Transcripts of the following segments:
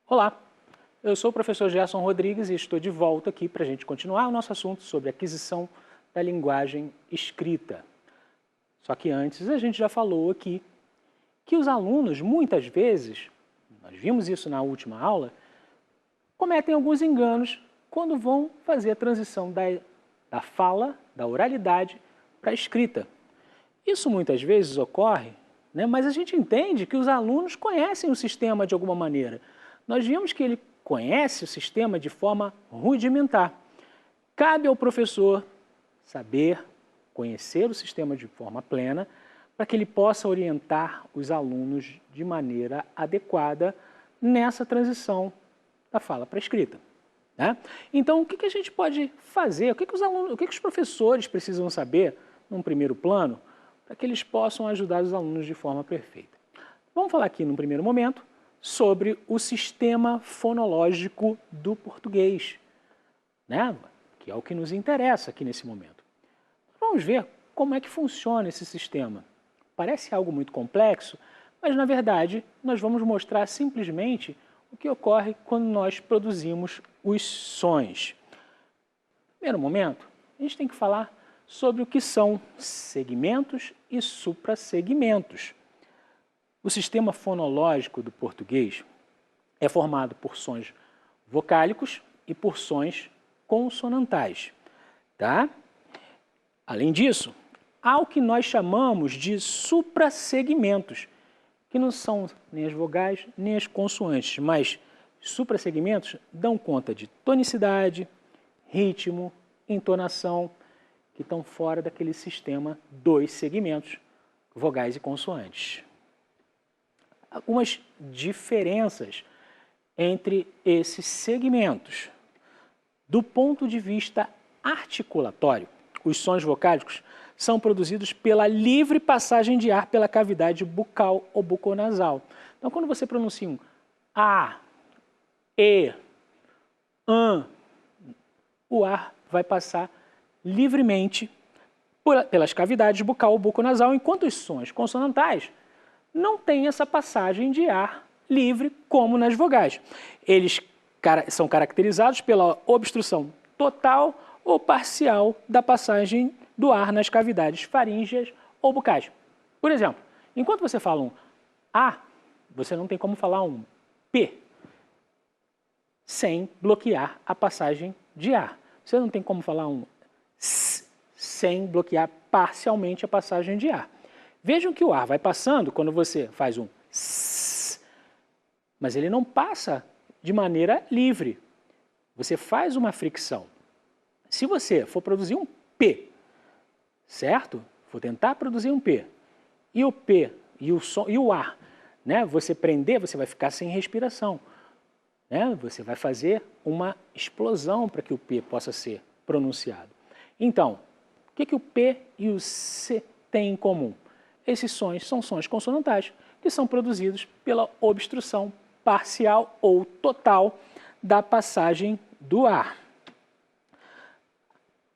Olá, eu sou o professor Gerson Rodrigues e estou de volta aqui para a gente continuar o nosso assunto sobre aquisição da linguagem escrita. Só que antes a gente já falou aqui que os alunos, muitas vezes, nós vimos isso na última aula, cometem alguns enganos quando vão fazer a transição da fala, da oralidade, para a escrita. Isso muitas vezes ocorre, né, mas a gente entende que os alunos conhecem o sistema de alguma maneira. Nós vimos que ele conhece o sistema de forma rudimentar. Cabe ao professor saber, conhecer o sistema de forma plena, para que ele possa orientar os alunos de maneira adequada nessa transição da fala para a escrita. Né? Então, o que a gente pode fazer? O que os professores precisam saber, num primeiro plano, para que eles possam ajudar os alunos de forma perfeita? Vamos falar aqui, num primeiro momento, sobre o sistema fonológico do português, né? Que é o que nos interessa aqui nesse momento. Vamos ver como é que funciona esse sistema. Parece algo muito complexo, mas na verdade nós vamos mostrar simplesmente o que ocorre quando nós produzimos os sons. Primeiro momento, a gente tem que falar sobre o que são segmentos e suprassegmentos. O sistema fonológico do português é formado por sons vocálicos e por sons consonantais. Tá? Além disso, há o que nós chamamos de suprassegmentos, que não são nem as vogais nem as consoantes, mas suprassegmentos dão conta de tonicidade, ritmo, entonação, que estão fora daquele sistema dos segmentos, vogais e consoantes. Algumas diferenças entre esses segmentos. Do ponto de vista articulatório, os sons vocálicos são produzidos pela livre passagem de ar pela cavidade bucal ou buconasal. Então, quando você pronuncia um A, E, AN, o ar vai passar livremente pelas cavidades bucal ou buconasal, enquanto os sons consonantais não têm essa passagem de ar livre como nas vogais. Eles são caracterizados pela obstrução total ou parcial da passagem do ar nas cavidades faríngeas ou bucais. Por exemplo, enquanto você fala um A, você não tem como falar um P sem bloquear a passagem de ar. Você não tem como falar um S sem bloquear parcialmente a passagem de ar. Vejam que o ar vai passando quando você faz um S, mas ele não passa de maneira livre. Você faz uma fricção. Se você for produzir um P, certo? For tentar produzir um P, e o P e o ar, né? Você prender, você vai ficar sem respiração. Né? Você vai fazer uma explosão para que o P possa ser pronunciado. Então, o que o P e o C têm em comum? Esses sons são sons consonantais, que são produzidos pela obstrução parcial ou total da passagem do ar.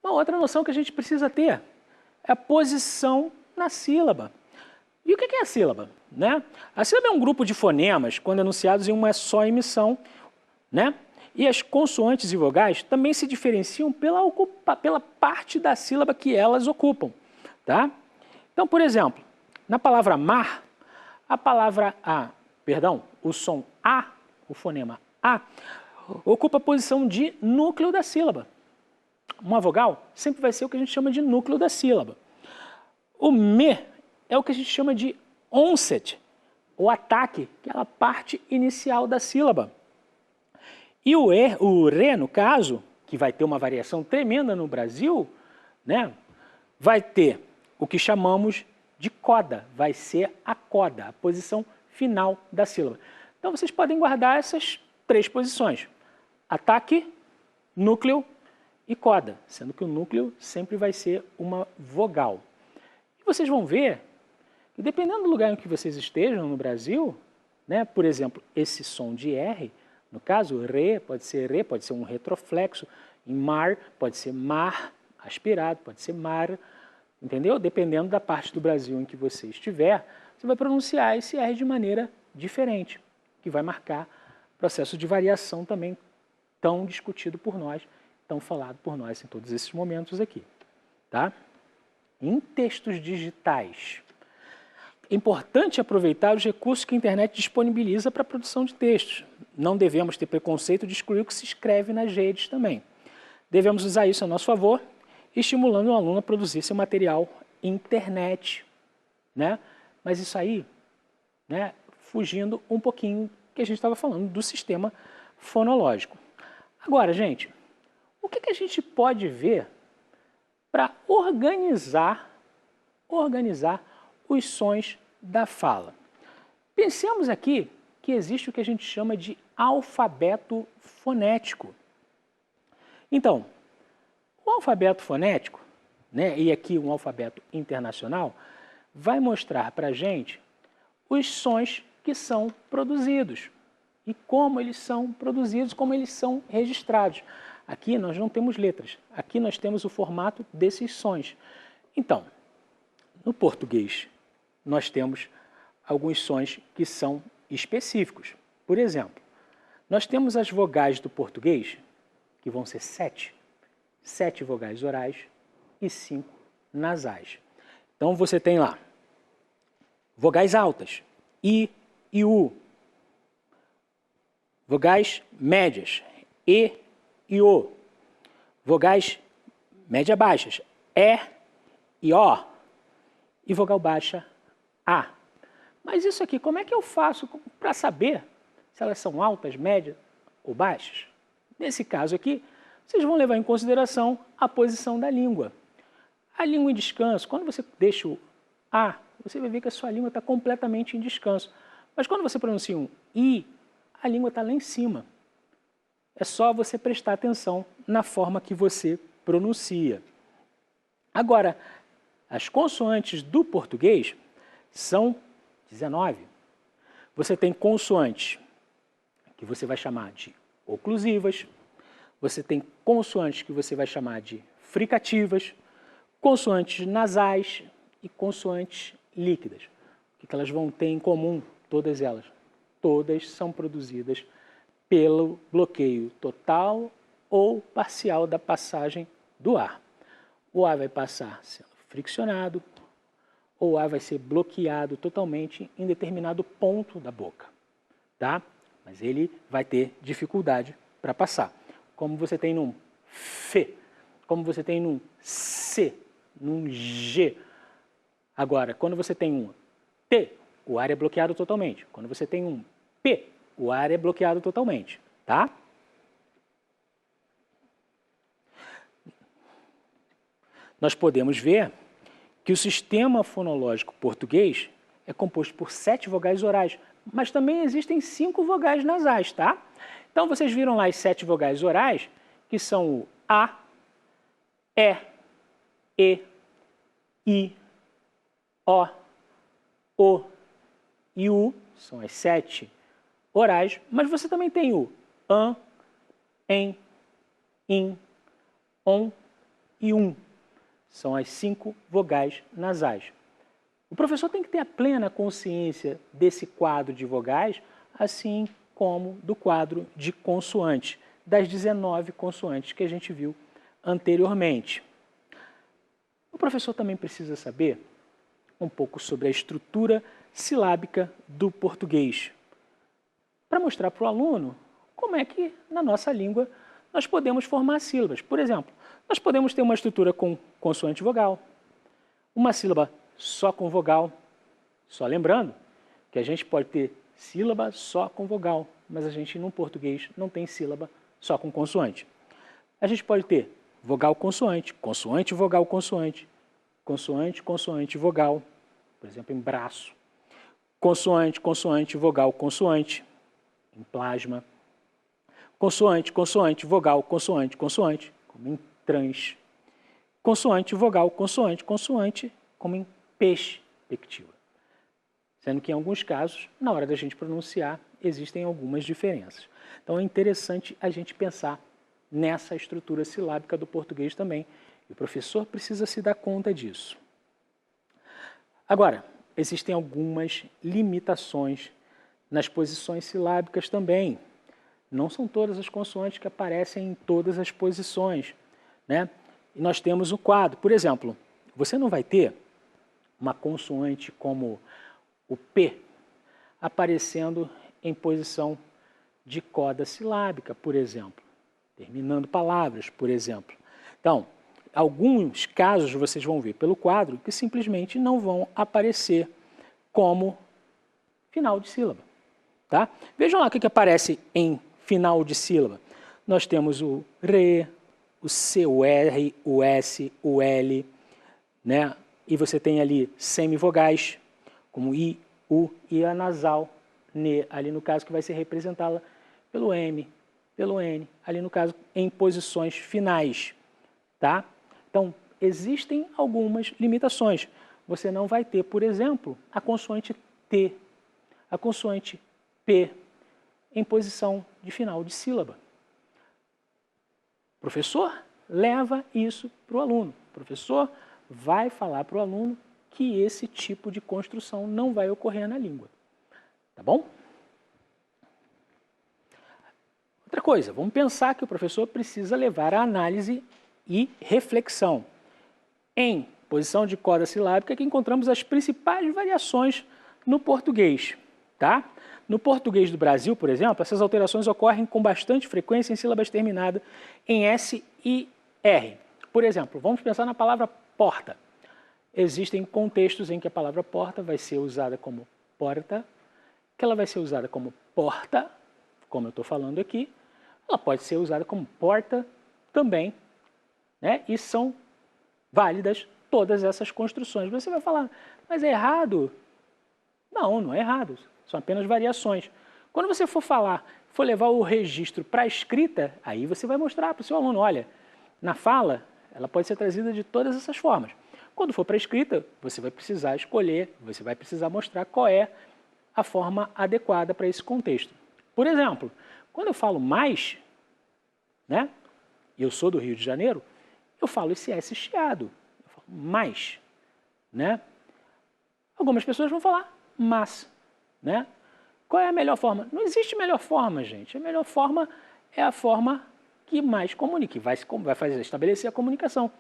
Uma outra noção que a gente precisa ter é a posição na sílaba. E o que é a sílaba? Né? A sílaba é um grupo de fonemas quando enunciados em uma só emissão, né? E as consoantes e vogais também se diferenciam pela parte da sílaba que elas ocupam. Tá? Então, por exemplo, na palavra mar, o som A, o fonema A, ocupa a posição de núcleo da sílaba. Uma vogal sempre vai ser o que a gente chama de núcleo da sílaba. O me é o que a gente chama de onset, o ataque, aquela parte inicial da sílaba. E o re, no caso, que vai ter uma variação tremenda no Brasil, né, vai ter o que chamamos de coda, vai ser a coda, a posição final da sílaba. Então vocês podem guardar essas três posições: ataque, núcleo e coda, sendo que o núcleo sempre vai ser uma vogal. E vocês vão ver que, dependendo do lugar em que vocês estejam no Brasil, né, por exemplo, esse som de R, no caso, re, pode ser um retroflexo, em mar, pode ser mar, aspirado, pode ser mar, entendeu? Dependendo da parte do Brasil em que você estiver, você vai pronunciar esse R de maneira diferente, que vai marcar processo de variação também tão discutido por nós, tão falado por nós em todos esses momentos aqui, tá? Em textos digitais, é importante aproveitar os recursos que a internet disponibiliza para a produção de textos. Não devemos ter preconceito de excluir o que se escreve nas redes também. Devemos usar isso a nosso favor, estimulando o aluno a produzir seu material internet, né? Mas isso aí, né, fugindo um pouquinho que a gente estava falando do sistema fonológico. Agora, gente, o que a gente pode ver para organizar os sons da fala? Pensemos aqui que existe o que a gente chama de alfabeto fonético. Então, o alfabeto fonético, né, e aqui um alfabeto internacional, vai mostrar para a gente os sons que são produzidos e como eles são produzidos, como eles são registrados. Aqui nós não temos letras, aqui nós temos o formato desses sons. Então, no português, nós temos alguns sons que são específicos. Por exemplo, nós temos as vogais do português, que vão ser 7 vogais orais e 5 nasais. Então você tem lá vogais altas, I e U. Vogais médias, E e O. Vogais média-baixas, E e O. E vogal baixa, A. Mas isso aqui, como é que eu faço para saber se elas são altas, médias ou baixas? Nesse caso aqui, vocês vão levar em consideração a posição da língua. A língua em descanso, quando você deixa o A, você vai ver que a sua língua está completamente em descanso. Mas quando você pronuncia um I, a língua está lá em cima. É só você prestar atenção na forma que você pronuncia. Agora, as consoantes do português são 19. Você tem consoantes que você vai chamar de oclusivas, você tem consoantes que você vai chamar de fricativas, consoantes nasais e consoantes líquidas. O que elas vão ter em comum, todas elas? Todas são produzidas pelo bloqueio total ou parcial da passagem do ar. O ar vai passar sendo friccionado, ou o ar vai ser bloqueado totalmente em determinado ponto da boca, tá? Mas ele vai ter dificuldade para passar. Como você tem num F, como você tem num C, num G. Agora, quando você tem um T, o ar é bloqueado totalmente. Quando você tem um P, o ar é bloqueado totalmente, tá? Nós podemos ver que o sistema fonológico português é composto por 7 vogais orais, mas também existem 5 vogais nasais, tá? Então, vocês viram lá as 7 vogais orais, que são o A, E, I, O e U, são as 7 orais, mas você também tem o AN, EN, IN, ON e UM. São as 5 vogais nasais. O professor tem que ter a plena consciência desse quadro de vogais, assim como do quadro de consoantes, das 19 consoantes que a gente viu anteriormente. O professor também precisa saber um pouco sobre a estrutura silábica do português, para mostrar para o aluno como é que, na nossa língua, nós podemos formar sílabas. Por exemplo, nós podemos ter uma estrutura com consoante e vogal, uma sílaba só com vogal, só lembrando que a gente pode ter sílaba só com vogal, mas a gente, no português, não tem sílaba só com consoante. A gente pode ter vogal consoante, consoante vogal consoante, consoante, consoante vogal, por exemplo, em braço, consoante, consoante vogal consoante, em plasma, consoante, consoante vogal consoante, consoante, como em trans, consoante vogal consoante, consoante, como em perspectiva. Sendo que em alguns casos, na hora da gente pronunciar, existem algumas diferenças. Então é interessante a gente pensar nessa estrutura silábica do português também, e o professor precisa se dar conta disso. Agora, existem algumas limitações nas posições silábicas também. Não são todas as consoantes que aparecem em todas as posições, né? E nós temos o quadro. Por exemplo, você não vai ter uma consoante como o P aparecendo em posição de coda silábica, por exemplo, terminando palavras, por exemplo. Então, alguns casos vocês vão ver pelo quadro que simplesmente não vão aparecer como final de sílaba. Tá? Vejam lá o que aparece em final de sílaba. Nós temos o RE, o C, o R, o S, o L, né? E você tem ali semivogais, como I, U, e a nasal, NE, ali no caso que vai ser representada pelo M, pelo N, ali no caso em posições finais. Tá? Então, existem algumas limitações. Você não vai ter, por exemplo, a consoante T, a consoante P, em posição de final de sílaba. O professor leva isso para o aluno. O professor vai falar para o aluno que esse tipo de construção não vai ocorrer na língua. Tá bom? Outra coisa, vamos pensar que o professor precisa levar a análise e reflexão. Em posição de coda silábica que encontramos as principais variações no português. Tá? No português do Brasil, por exemplo, essas alterações ocorrem com bastante frequência em sílabas terminadas em S e R. Por exemplo, vamos pensar na palavra porta. Existem contextos em que a palavra porta vai ser usada como porta, que ela vai ser usada como porta, como eu estou falando aqui, ela pode ser usada como porta também, né? E são válidas todas essas construções. Você vai falar, mas é errado? Não, não é errado, são apenas variações. Quando você for falar, for levar o registro para a escrita, aí você vai mostrar para o seu aluno, olha, na fala, ela pode ser trazida de todas essas formas. Quando for para a escrita, você vai precisar escolher, você vai precisar mostrar qual é a forma adequada para esse contexto. Por exemplo, quando eu falo mais, né, e eu sou do Rio de Janeiro, eu falo esse S chiado, eu falo mais, né? Algumas pessoas vão falar mas, né? Qual é a melhor forma? Não existe melhor forma, gente. A melhor forma é a forma que mais comunica, que vai estabelecer a comunicação.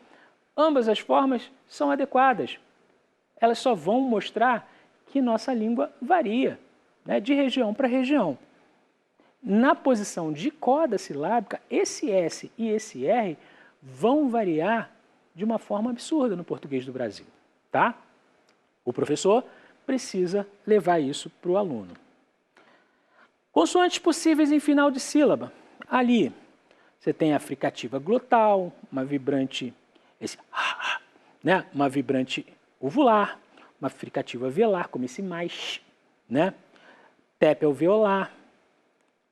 Ambas as formas são adequadas. Elas só vão mostrar que nossa língua varia, né, de região para região. Na posição de coda silábica, esse S e esse R vão variar de uma forma absurda no português do Brasil. Tá? O professor precisa levar isso para o aluno. Consoantes possíveis em final de sílaba. Ali, você tem a fricativa glotal, uma vibrante, né? Uma vibrante uvular, uma fricativa velar, como esse mais, né? Tépia alveolar,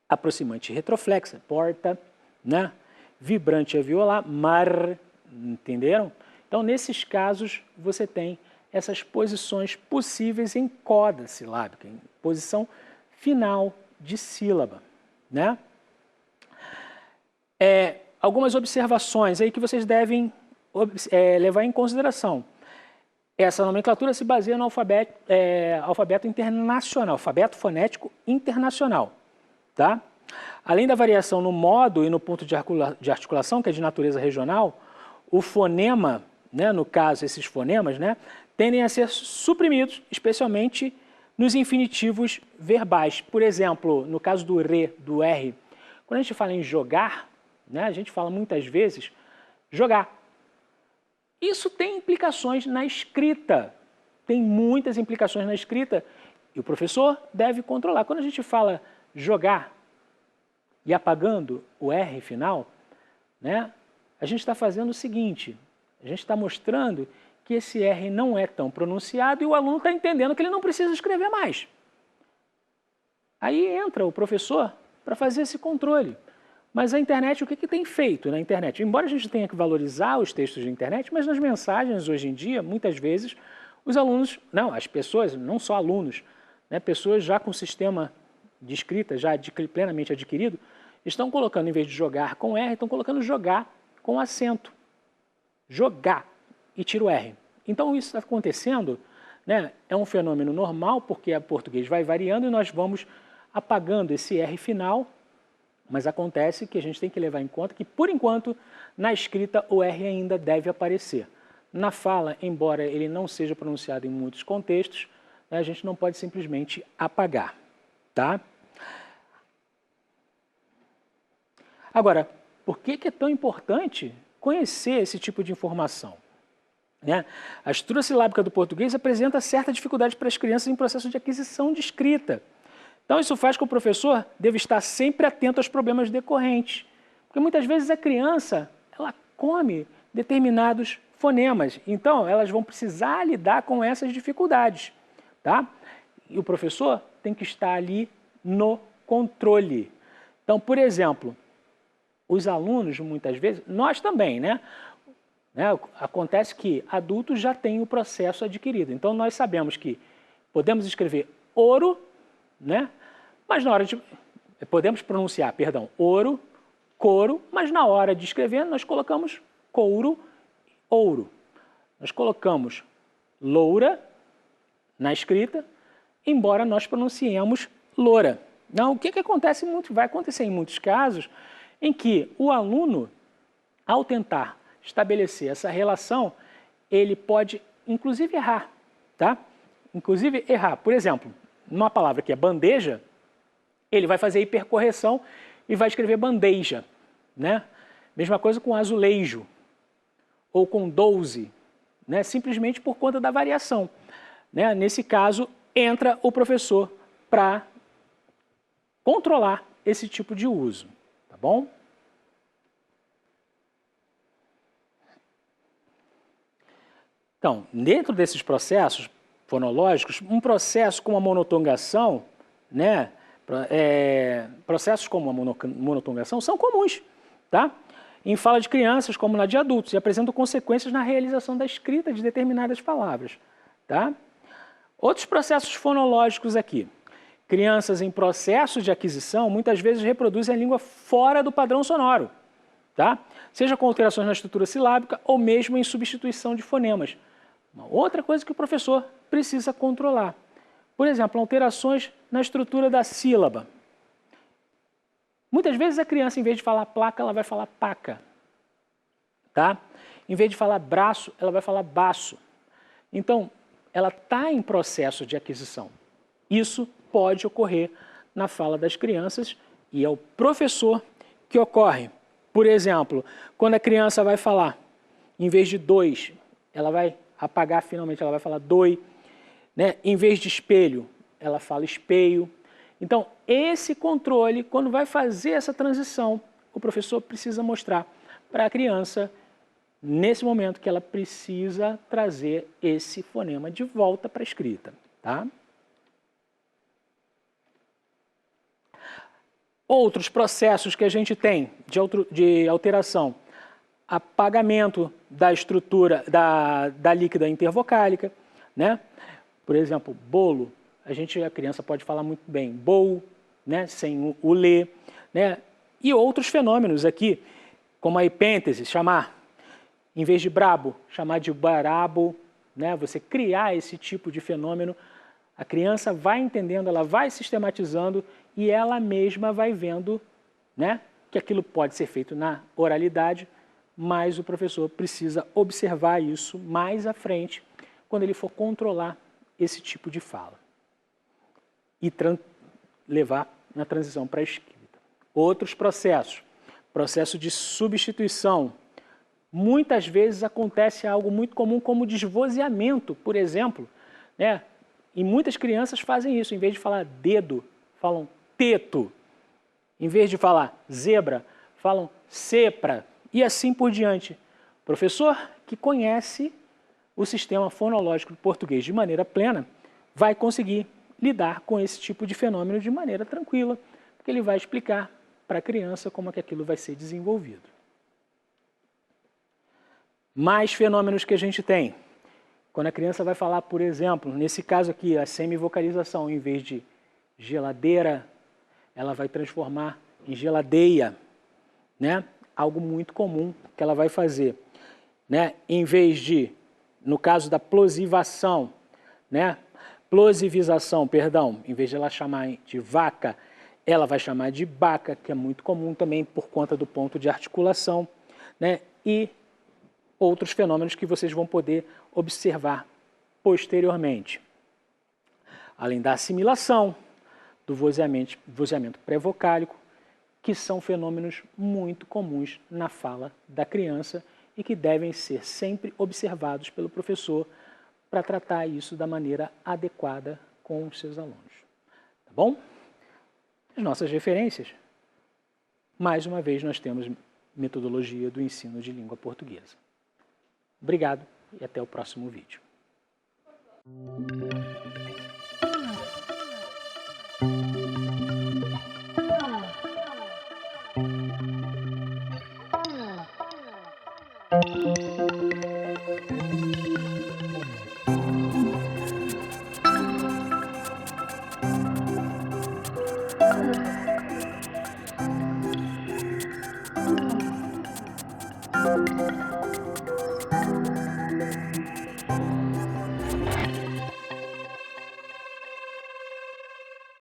aproximante retroflexa, porta, né? Vibrante alveolar, mar, entenderam? Então, nesses casos, você tem essas posições possíveis em coda silábica, em posição final de sílaba, né? Algumas observações aí que vocês devem levar em consideração. Essa nomenclatura se baseia no alfabeto internacional, alfabeto fonético internacional, tá? Além da variação no modo e no ponto de articulação, que é de natureza regional, o fonema, né, no caso esses fonemas, né, tendem a ser suprimidos, especialmente nos infinitivos verbais. Por exemplo, no caso do RE, do R, quando a gente fala em jogar, né, a gente fala muitas vezes jogar. Isso tem implicações na escrita, tem muitas implicações na escrita e o professor deve controlar. Quando a gente fala jogar e apagando o R final, né, a gente está fazendo o seguinte, a gente está mostrando que esse R não é tão pronunciado e o aluno está entendendo que ele não precisa escrever mais. Aí entra o professor para fazer esse controle. Mas a internet, o que tem feito na internet? Embora a gente tenha que valorizar os textos de internet, mas nas mensagens hoje em dia, muitas vezes, os alunos, não, as pessoas, não só alunos, né, pessoas já com sistema de escrita já plenamente adquirido, estão colocando, em vez de jogar com R, estão colocando jogar com acento. Jogar. E tira o R. Então, isso está acontecendo né, é um fenômeno normal, porque o português vai variando e nós vamos apagando esse R final, mas acontece que a gente tem que levar em conta que, por enquanto, na escrita o R ainda deve aparecer. Na fala, embora ele não seja pronunciado em muitos contextos, né, a gente não pode simplesmente apagar, tá? Agora, por que é tão importante conhecer esse tipo de informação? Né? A estrutura silábica do português apresenta certa dificuldade para as crianças em processo de aquisição de escrita. Então, isso faz com que o professor deva estar sempre atento aos problemas decorrentes. Porque muitas vezes a criança ela come determinados fonemas. Então, elas vão precisar lidar com essas dificuldades. Tá? E o professor tem que estar ali no controle. Então, por exemplo, os alunos, muitas vezes, nós também, né? Acontece que adultos já têm o processo adquirido. Então, nós sabemos que podemos escrever ouro, né? Mas na hora de... Podemos pronunciar, perdão, ouro, couro, mas na hora de escrever nós colocamos couro, ouro. Nós colocamos loura na escrita, embora nós pronunciemos loura. Não, o que acontece muito, vai acontecer em muitos casos em que o aluno, ao tentar estabelecer essa relação, ele pode, inclusive, errar, tá? Inclusive, errar. Por exemplo, numa palavra que é bandeja, ele vai fazer hipercorreção e vai escrever bandeja, né? Mesma coisa com azulejo ou com 12, né? Simplesmente por conta da variação, né? Nesse caso, entra o professor para controlar esse tipo de uso, tá bom? Então, dentro desses processos fonológicos, um processo como a monotongação, né, processos como a monotongação são comuns, tá? Em fala de crianças como na de adultos e apresentam consequências na realização da escrita de determinadas palavras, tá? Outros processos fonológicos aqui. Crianças em processo de aquisição muitas vezes reproduzem a língua fora do padrão sonoro, tá? Seja com alterações na estrutura silábica ou mesmo em substituição de fonemas. Uma outra coisa que o professor precisa controlar. Por exemplo, alterações na estrutura da sílaba. Muitas vezes a criança, em vez de falar placa, ela vai falar paca. Tá? Em vez de falar braço, ela vai falar baço. Então, ela está em processo de aquisição. Isso pode ocorrer na fala das crianças e é o professor que ocorre. Por exemplo, quando a criança vai falar, em vez de dois, ela vai apagar finalmente, ela vai falar doi, né? Em vez de espelho, ela fala espeio. Então, esse controle, quando vai fazer essa transição, o professor precisa mostrar para a criança, nesse momento, que ela precisa trazer esse fonema de volta para a escrita, tá? Outros processos que a gente tem de alteração, apagamento da estrutura da líquida intervocálica, né? Por exemplo, bolo, a criança pode falar muito bem bou, né? Sem o lê, né? E outros fenômenos aqui, como a hipêntese, chamar, em vez de brabo, chamar de barabo, né? Você criar esse tipo de fenômeno, a criança vai entendendo, ela vai sistematizando e ela mesma vai vendo, né? Que aquilo pode ser feito na oralidade, mas o professor precisa observar isso mais à frente, quando ele for controlar esse tipo de fala e levar na transição para a escrita. Outros processos, processo de substituição. Muitas vezes acontece algo muito comum como desvozeamento, por exemplo, né? E muitas crianças fazem isso, em vez de falar dedo, falam teto. Em vez de falar zebra, falam cepra. E assim por diante. Professor que conhece o sistema fonológico do português de maneira plena vai conseguir lidar com esse tipo de fenômeno de maneira tranquila, porque ele vai explicar para a criança como é que aquilo vai ser desenvolvido. Mais fenômenos que a gente tem. Quando a criança vai falar, por exemplo, nesse caso aqui, a semivocalização, em vez de geladeira, ela vai transformar em geladeia, né? Algo muito comum que ela vai fazer, né? Em vez de, no caso da plosivação, né? Plosivização, perdão, em vez de ela chamar de vaca, ela vai chamar de baca, que é muito comum também por conta do ponto de articulação, né? E outros fenômenos que vocês vão poder observar posteriormente. Além da assimilação, do vozeamento pré-vocálico, que são fenômenos muito comuns na fala da criança e que devem ser sempre observados pelo professor para tratar isso da maneira adequada com os seus alunos. Tá bom? As nossas referências. Mais uma vez, nós temos metodologia do ensino de língua portuguesa. Obrigado e até o próximo vídeo.